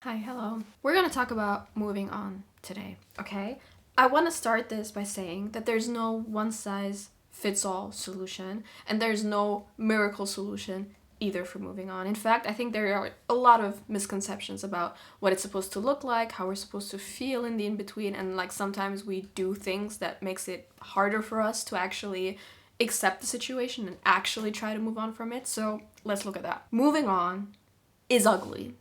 Hi, hello. We're gonna talk about moving on today, okay? I want to start this by saying that there's no one size fits all solution, and there's no miracle solution either for moving on. In fact, I think there are a lot of misconceptions about what it's supposed to look like, how we're supposed to feel in the in-between, and like sometimes we do things that makes it harder for us to actually accept the situation and actually try to move on from it. So let's look at that. Moving on is ugly.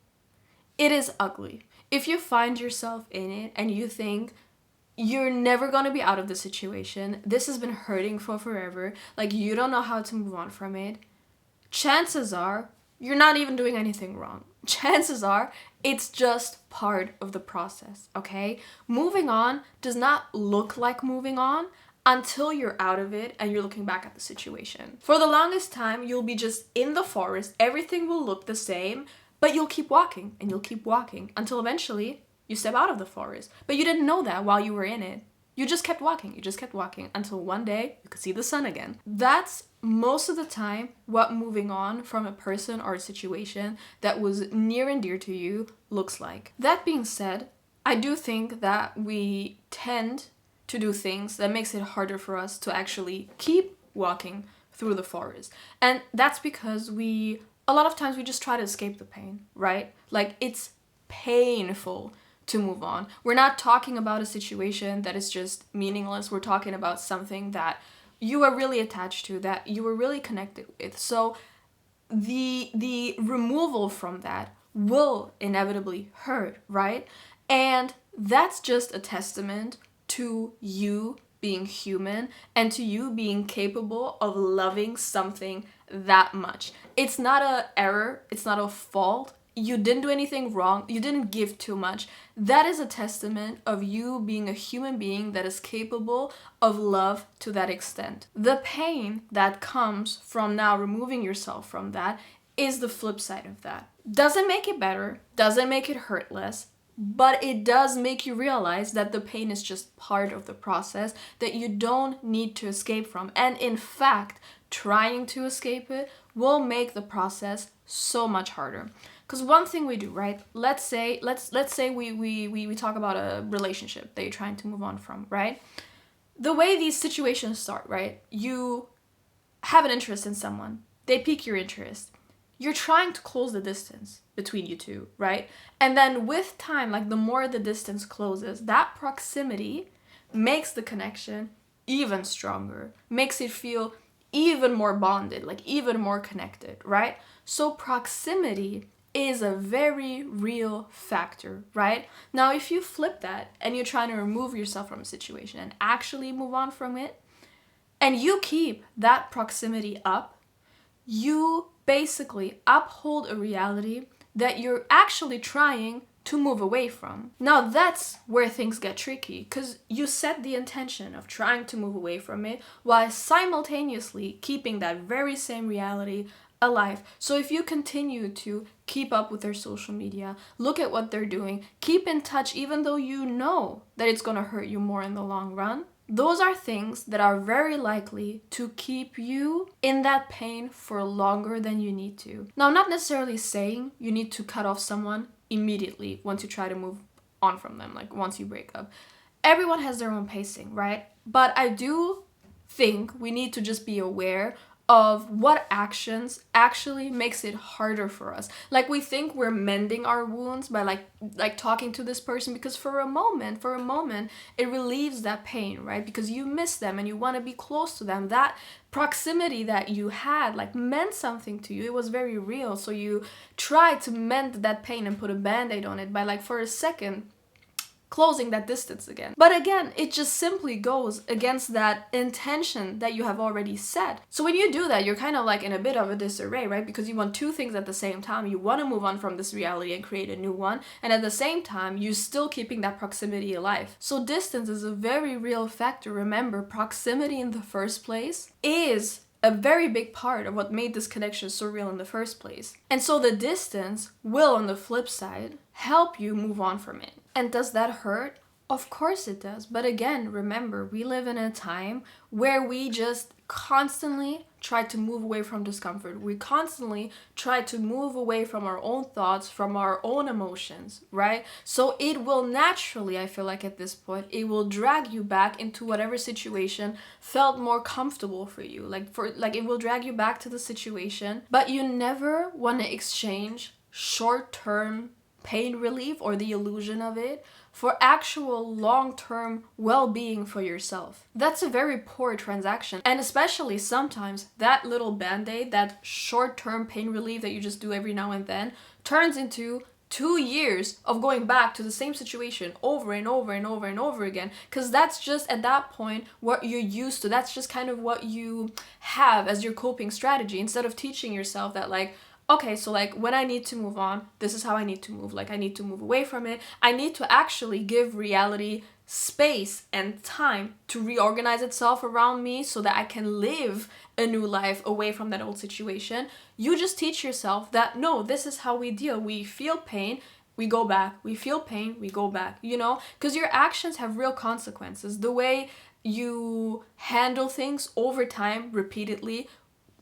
It is ugly. If you find yourself in it and you think you're never gonna be out of the situation, this has been hurting for forever, like you don't know how to move on from it, chances are you're not even doing anything wrong. Chances are it's just part of the process, okay? Moving on does not look like moving on until you're out of it and you're looking back at the situation. For the longest time, you'll be just in the forest, everything will look the same, but you'll keep walking and you'll keep walking until eventually you step out of the forest. But you didn't know that while you were in it. You just kept walking until one day you could see the sun again. That's most of the time what moving on from a person or a situation that was near and dear to you looks like. That being said, I do think that we tend to do things that makes it harder for us to actually keep walking through the forest. And that's because a lot of times we just try to escape the pain, right? Like it's painful to move on. We're not talking about a situation that is just meaningless. We're talking about something that you are really attached to, that you were really connected with. So the removal from that will inevitably hurt, right? And that's just a testament to you being human and to you being capable of loving something that much. It's not an error, it's not a fault. You didn't do anything wrong, you didn't give too much. That is a testament of you being a human being that is capable of love to that extent. The pain that comes from now removing yourself from that is the flip side of that. Doesn't make it better, doesn't make it hurt less, but it does make you realize that the pain is just part of the process that you don't need to escape from. And in fact, trying to escape it will make the process so much harder. Because one thing we do, right? Let's say we talk about a relationship that you're trying to move on from, right? The way these situations start, right? You have an interest in someone. They pique your interest. You're trying to close the distance between you two, right? And then with time, like the more the distance closes, that proximity makes the connection even stronger, makes it feel even more bonded, like even more connected, right? So proximity is a very real factor, right? Now, if you flip that and you're trying to remove yourself from a situation and actually move on from it, and you keep that proximity up, you basically uphold a reality that you're actually trying to move away from. Now that's where things get tricky, because you set the intention of trying to move away from it while simultaneously keeping that very same reality alive. So if you continue to keep up with their social media, look at what they're doing, keep in touch even though you know that it's going to hurt you more in the long run, those are things that are very likely to keep you in that pain for longer than you need to. Now, I'm not necessarily saying you need to cut off someone immediately once you try to move on from them, like once you break up. Everyone has their own pacing, right? But I do think we need to just be aware of what actions actually makes it harder for us. Like we think we're mending our wounds by like talking to this person because for a moment it relieves that pain, right? Because you miss them and you want to be close to them. That proximity that you had like meant something to you. It was very real. So you try to mend that pain and put a band-aid on it by like for a second closing that distance again. But again, it just simply goes against that intention that you have already set. So when you do that, you're kind of like in a bit of a disarray, right? Because you want two things at the same time. You want to move on from this reality and create a new one. And at the same time, you're still keeping that proximity alive. So distance is a very real factor. Remember, proximity in the first place is a very big part of what made this connection so real in the first place. And so the distance will, on the flip side, help you move on from it. And does that hurt? Of course it does. But again, remember, we live in a time where we just constantly try to move away from discomfort. We constantly try to move away from our own thoughts, from our own emotions, right? So it will naturally, I feel like at this point, it will drag you back into whatever situation felt more comfortable for you. Like it will drag you back to the situation, but you never want to exchange short-term pain relief or the illusion of it for actual long-term well-being for yourself. That's a very poor transaction. And especially sometimes that little band-aid, that short-term pain relief that you just do every now and then, turns into 2 years of going back to the same situation over and over and over and over again, because that's just at that point what you're used to. That's just kind of what you have as your coping strategy, instead of teaching yourself that, like, okay, so like when I need to move on, this is how I need to move. Like I need to move away from it. I need to actually give reality space and time to reorganize itself around me so that I can live a new life away from that old situation. You just teach yourself that, no, this is how we deal. We feel pain, we go back. We feel pain, we go back, you know? Because your actions have real consequences. The way you handle things over time, repeatedly,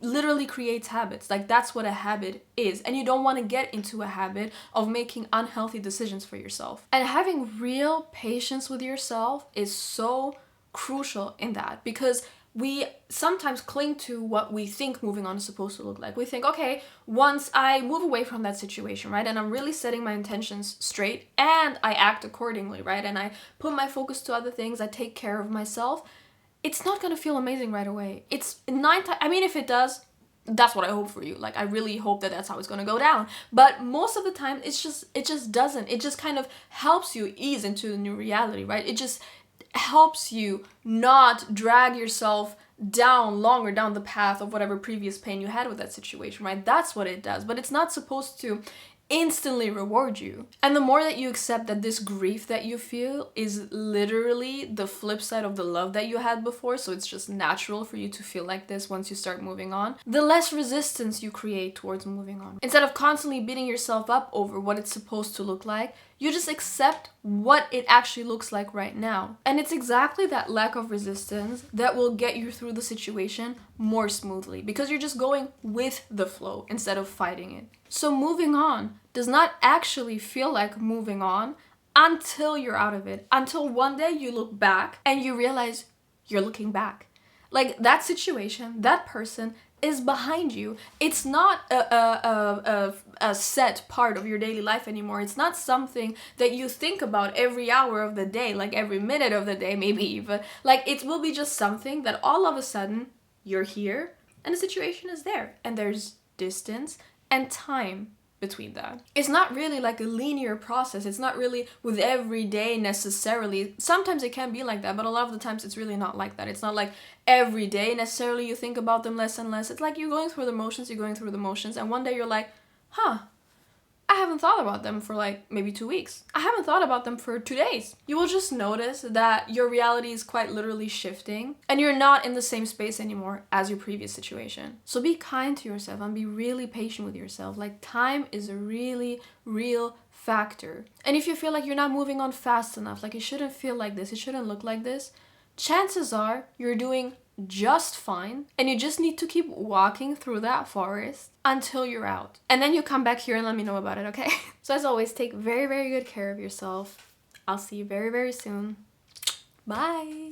literally creates habits. Like that's what a habit is, and you don't want to get into a habit of making unhealthy decisions for yourself. And having real patience with yourself is so crucial in that, because we sometimes cling to what we think moving on is supposed to look like. We think, okay, once I move away from that situation, right, and I'm really setting my intentions straight and I act accordingly, right, and I put my focus to other things, I take care of myself, it's not gonna feel amazing right away. It's 9 times, I mean, if it does, that's what I hope for you. Like, I really hope that that's how it's gonna go down. But most of the time, it just doesn't. It just kind of helps you ease into the new reality, right? It just helps you not drag yourself longer down the path of whatever previous pain you had with that situation, right? That's what it does. But it's not supposed to instantly reward you. And the more that you accept that this grief that you feel is literally the flip side of the love that you had before, so it's just natural for you to feel like this once you start moving on, the less resistance you create towards moving on. Instead of constantly beating yourself up over what it's supposed to look like, you just accept what it actually looks like right now. And it's exactly that lack of resistance that will get you through the situation more smoothly, because you're just going with the flow instead of fighting it. So moving on does not actually feel like moving on until you're out of it. Until one day you look back and you realize you're looking back. Like that situation, that person is behind you. It's not a set part of your daily life anymore. It's not something that you think about every hour of the day, like every minute of the day, maybe even. Like it will be just something that all of a sudden you're here and the situation is there, and there's distance and time between that. It's not really like a linear process. It's not really with every day necessarily. Sometimes it can be like that, but a lot of the times it's really not like that. It's not like every day necessarily you think about them less and less. It's like you're going through the motions, and one day you're like, I haven't thought about them for like maybe 2 weeks. I haven't thought about them for 2 days. You will just notice that your reality is quite literally shifting and you're not in the same space anymore as your previous situation. So be kind to yourself and be really patient with yourself. Like time is a really real factor. And if you feel like you're not moving on fast enough, like it shouldn't feel like this, it shouldn't look like this, chances are you're doing just fine, and you just need to keep walking through that forest until you're out. And then you come back here and let me know about it, okay? So as always, take very, very good care of yourself. I'll see you very, very soon. Bye!